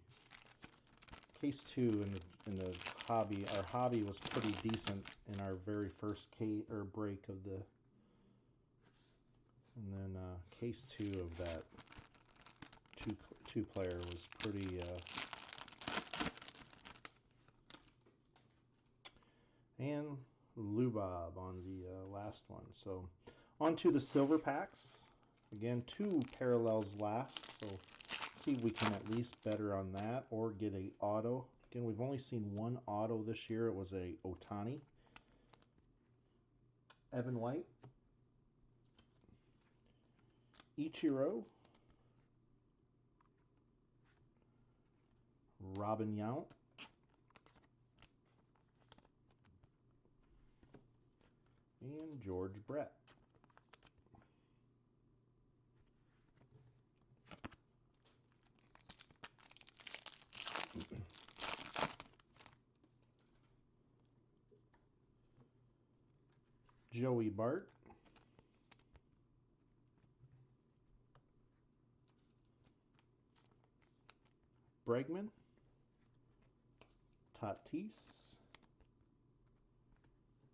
Case 2 in the hobby, our hobby was pretty decent in our very first case or break of the And then case 2 of that two player was pretty. And Lubab on the last one. So on to the silver packs. Again, 2 parallels last. So see if we can at least better on that or get a auto. Again, we've only seen 1 auto this year. It was a Ohtani. Evan White. Ichiro. Robin Yount. And George Brett. Joey Bart. Bregman. Tatis.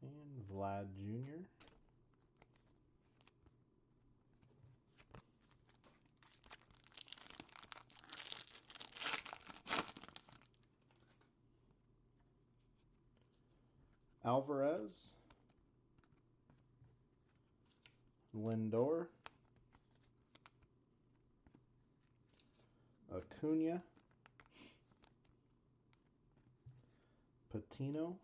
And Vlad Jr. Alvarez. Lindor. Acuna. Patino.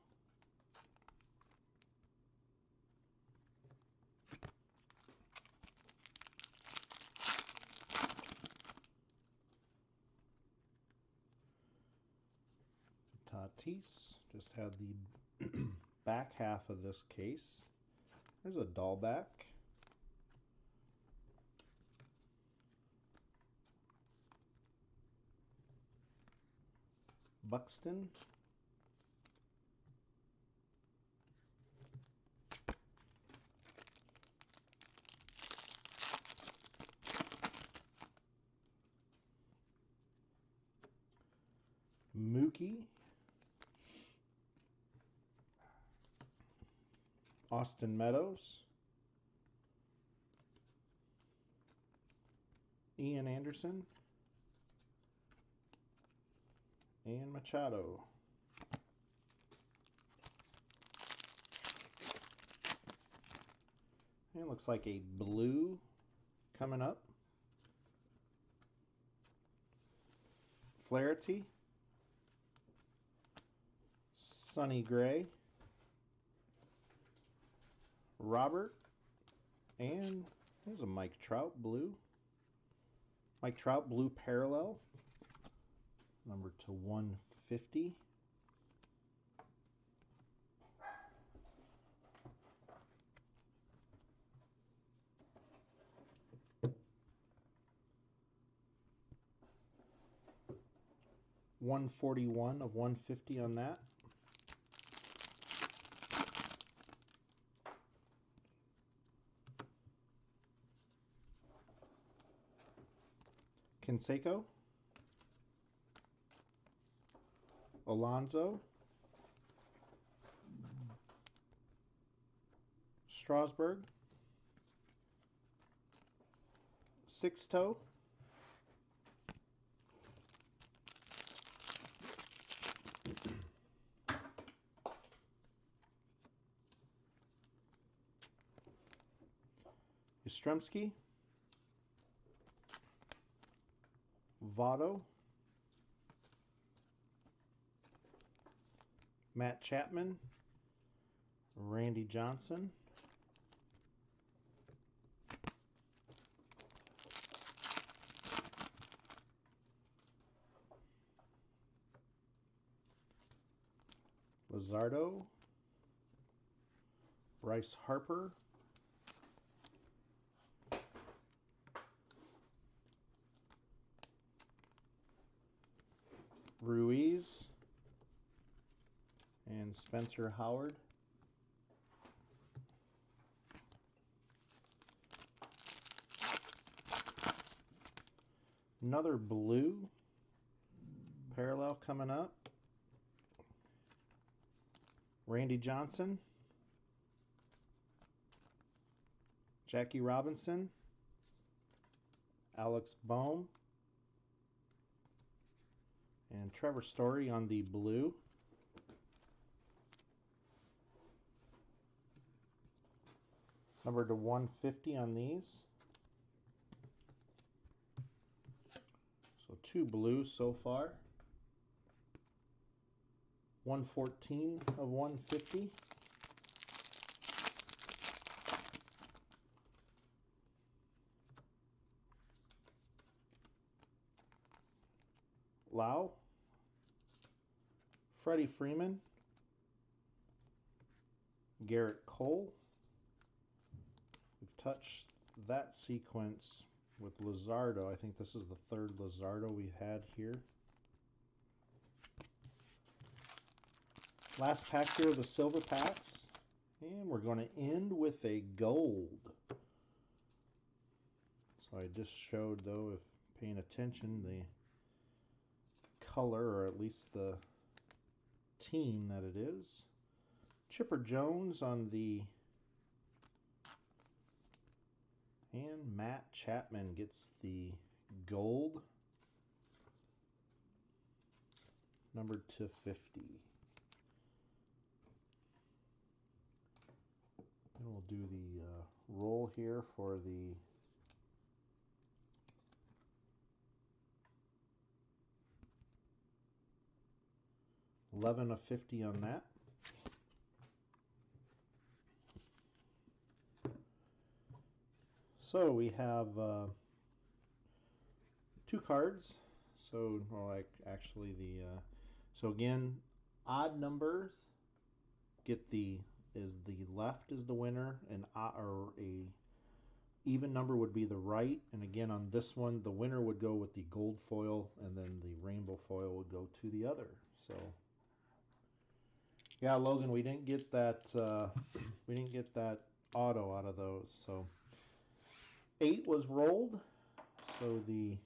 Tatis. Just had the back half of this case. There's a Dahlback. Buxton. Mookie. Austin Meadows. Ian Anderson. And Machado. And it looks like a blue coming up. Flaherty. Sonny Gray. Robert. And there's a Mike Trout blue. Mike Trout blue parallel. Number to 150. $141 of 150 on that. Canseco. Alonso. Strasburg. Sixto. Yastrzemski. Votto. Matt Chapman. Randy Johnson. Luzardo. Bryce Harper. Ruiz. And Spencer Howard. Another blue parallel coming up. Randy Johnson. Jackie Robinson. Alex Bohm. And Trevor Story on the blue. Number to 150 on these. So 2 blues so far. 114 of 150. Lau. Freddie Freeman. Garrett Cole. We've touched that sequence with Luzardo. I think this is the 3rd Luzardo we've had here. Last pack here of the silver packs. And we're going to end with a gold. So I just showed, though, if paying attention, the color, or at least the team that it is. Chipper Jones on the... And Matt Chapman gets the gold. Numbered to 50. And we'll do the roll here for the $11 of 50 on that. So we have 2 cards. So, well, like actually the so again, odd numbers get the left is the winner, and or a even number would be the right. And again, on this one, the winner would go with the gold foil, and then the rainbow foil would go to the other. So yeah, Logan, we didn't get that auto out of those. So 8 was rolled. So the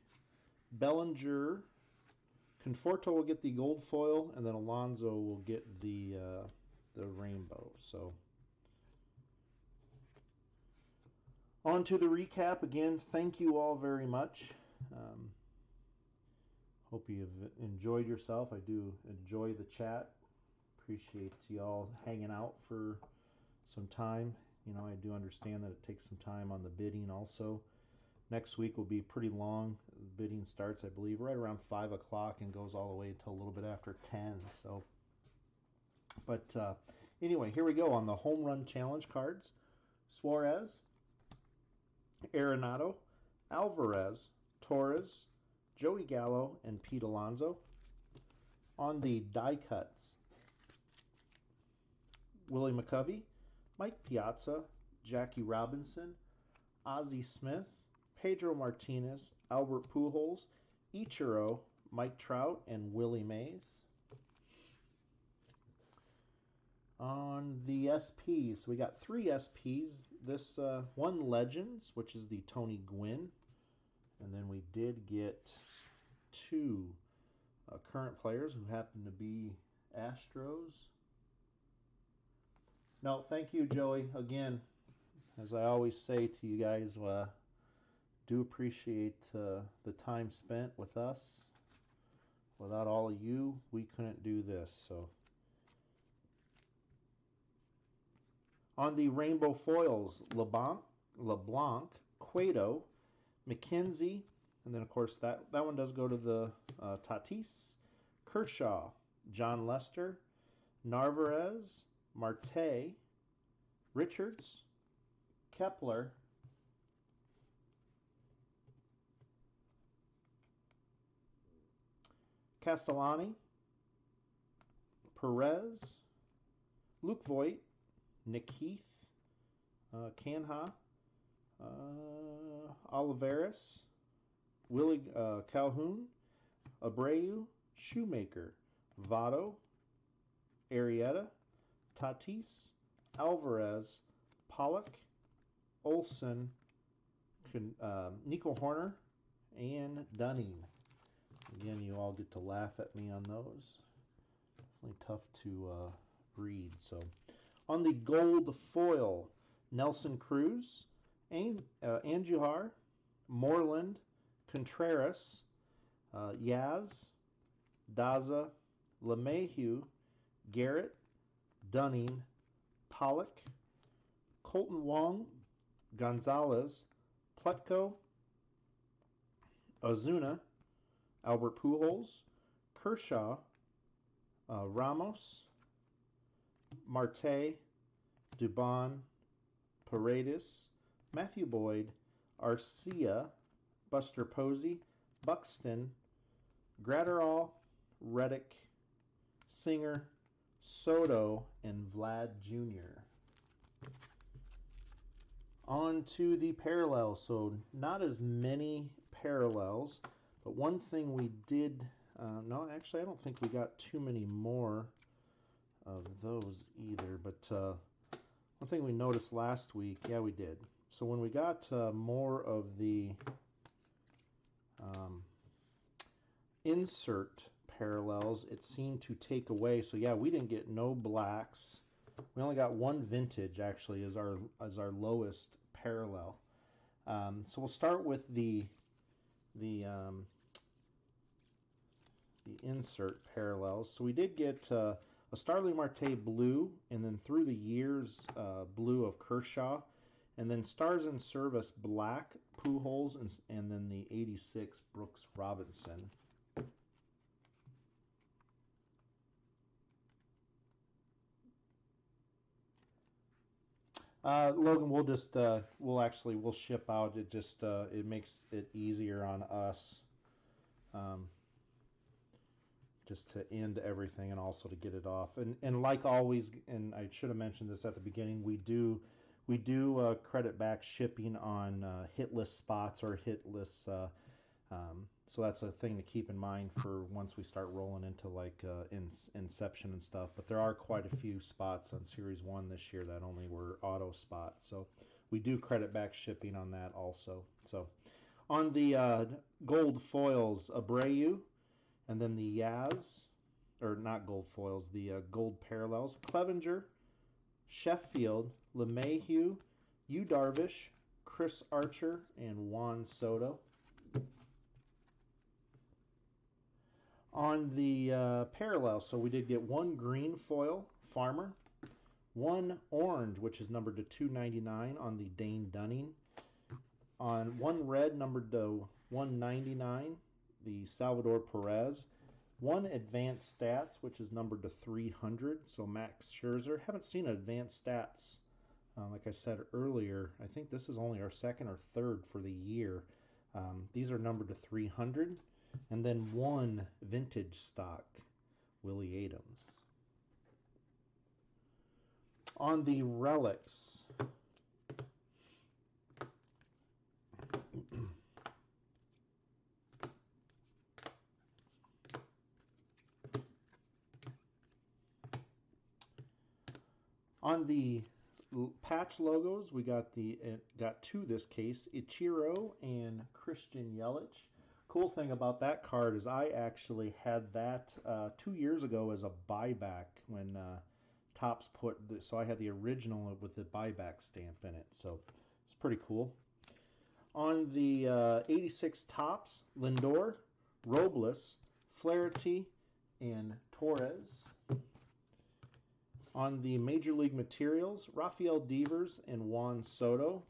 Bellinger, Conforto will get the gold foil, and then Alonso will get the rainbow. So on to the recap. Again, thank you all very much. Hope you've enjoyed yourself. I do enjoy the chat. Appreciate y'all hanging out for some time. You know, I do understand that it takes some time on the bidding also. Next week will be pretty long. The bidding starts, I believe, right around 5 o'clock and goes all the way until a little bit after 10. So, but anyway, here we go on the home run challenge cards. Suarez, Arenado, Alvarez, Torres, Joey Gallo, and Pete Alonso. On the die cuts, Willie McCovey, Mike Piazza, Jackie Robinson, Ozzie Smith, Pedro Martinez, Albert Pujols, Ichiro, Mike Trout, and Willie Mays. On the SPs, we got 3 SPs. This one Legends, which is the Tony Gwynn, and then we did get 2 current players who happen to be Astros. No, thank you, Joey. Again, as I always say to you guys, do appreciate the time spent with us. Without all of you, we couldn't do this. So, on the rainbow foils, LeBlanc, Cueto, McKenzie, and then of course that one does go to the Tatis, Kershaw, John Lester, Narvaez, Marte, Richards, Kepler, Castellani, Perez, Luke Voigt, Nick Heath, Canha, Olivares, Willie Calhoun, Abreu, Shoemaker, Votto, Arrieta, Tatis, Alvarez, Pollock, Olson, Nico Horner, and Dunning. Again, you all get to laugh at me on those. Definitely tough to read. So, on the gold foil, Nelson Cruz, Andujar, Moreland, Contreras, Yaz, Daza, LeMahieu, Garrett, Dunning, Pollock, Colton Wong, Gonzalez, Plutko, Ozuna, Albert Pujols, Kershaw, Ramos, Marte, Dubon, Paredes, Matthew Boyd, Arcia, Buster Posey, Buxton, Gratterall, Reddick, Singer, Soto, and Vlad Jr. On to the parallels. So not as many parallels, but one thing we did, no, actually I don't think we got too many more of those either, but one thing we noticed last week, yeah, we did. So when we got more of the insert parallels, it seemed to take away. So yeah, we didn't get no blacks. We only got one vintage actually as our lowest parallel. So we'll start with the insert parallels. So we did get a Starling Marte blue, and then through the years blue of Kershaw, and then Stars in Service black Pujols, and then the 86 Brooks Robinson. Logan, we'll ship out. It just it makes it easier on us, just to end everything and also to get it off. And like always, and I should have mentioned this at the beginning, we do credit back shipping on hitless spots or hitless. So that's a thing to keep in mind for once we start rolling into like Inception and stuff. But there are quite a few spots on Series 1 this year that only were auto spots. So we do credit back shipping on that also. So on the gold foils, Abreu, and then the Yaz, or not gold foils, the gold parallels, Clevenger, Sheffield, LeMahieu, Yu Darvish, Chris Archer, and Juan Soto. On the parallel, so we did get one green foil, Farmer, one orange, which is numbered to 299 on the Dane Dunning, on one red numbered to 199, the Salvador Perez, one advanced stats, which is numbered to 300, so Max Scherzer. Haven't seen advanced stats. Like I said earlier, I think this is only our second or third for the year. These are numbered to 300. And then one vintage stock, Willie Adams. On the relics, on the patch logos, we got two this case, Ichiro and Christian Yelich. Cool thing about that card is I actually had that 2 years ago as a buyback when Topps so I had the original with the buyback stamp in it, so it's pretty cool. On the 86 Topps, Lindor, Robles, Flaherty, and Torres. On the Major League Materials, Rafael Devers and Juan Soto.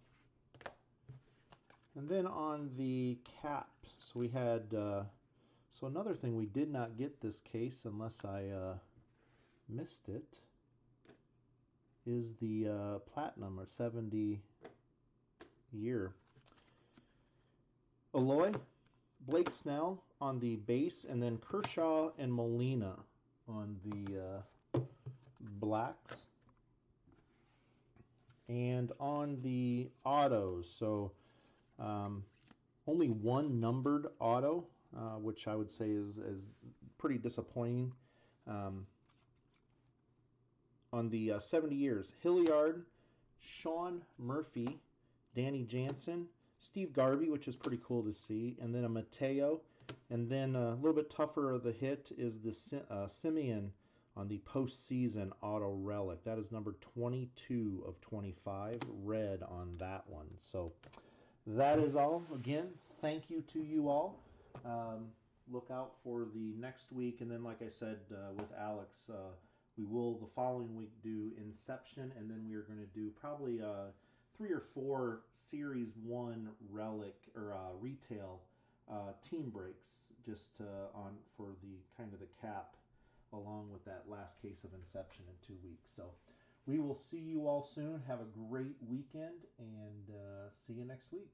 And then on the caps, so we had, so another thing we did not get this case unless I missed it, is the Platinum or 70 year. Eloy, Blake Snell on the base, and then Kershaw and Molina on the blacks. And on the autos, so only one numbered auto, which I would say is pretty disappointing. On the 70 years, Hilliard, Sean Murphy, Danny Jansen, Steve Garvey, which is pretty cool to see, and then a Mateo. And then a little bit tougher of the hit is the Simeon on the postseason auto relic. That is number 22 of 25, red on that one. So that is all. Again, thank you to you all. Look out for the next week, and then, like I said with Alex, we will the following week do Inception, and then we are going to do probably 3 or 4 Series 1 relic or retail team breaks, just on for the kind of the cap, along with that last case of Inception in 2 weeks. So we will see you all soon. Have a great weekend, and see you next week.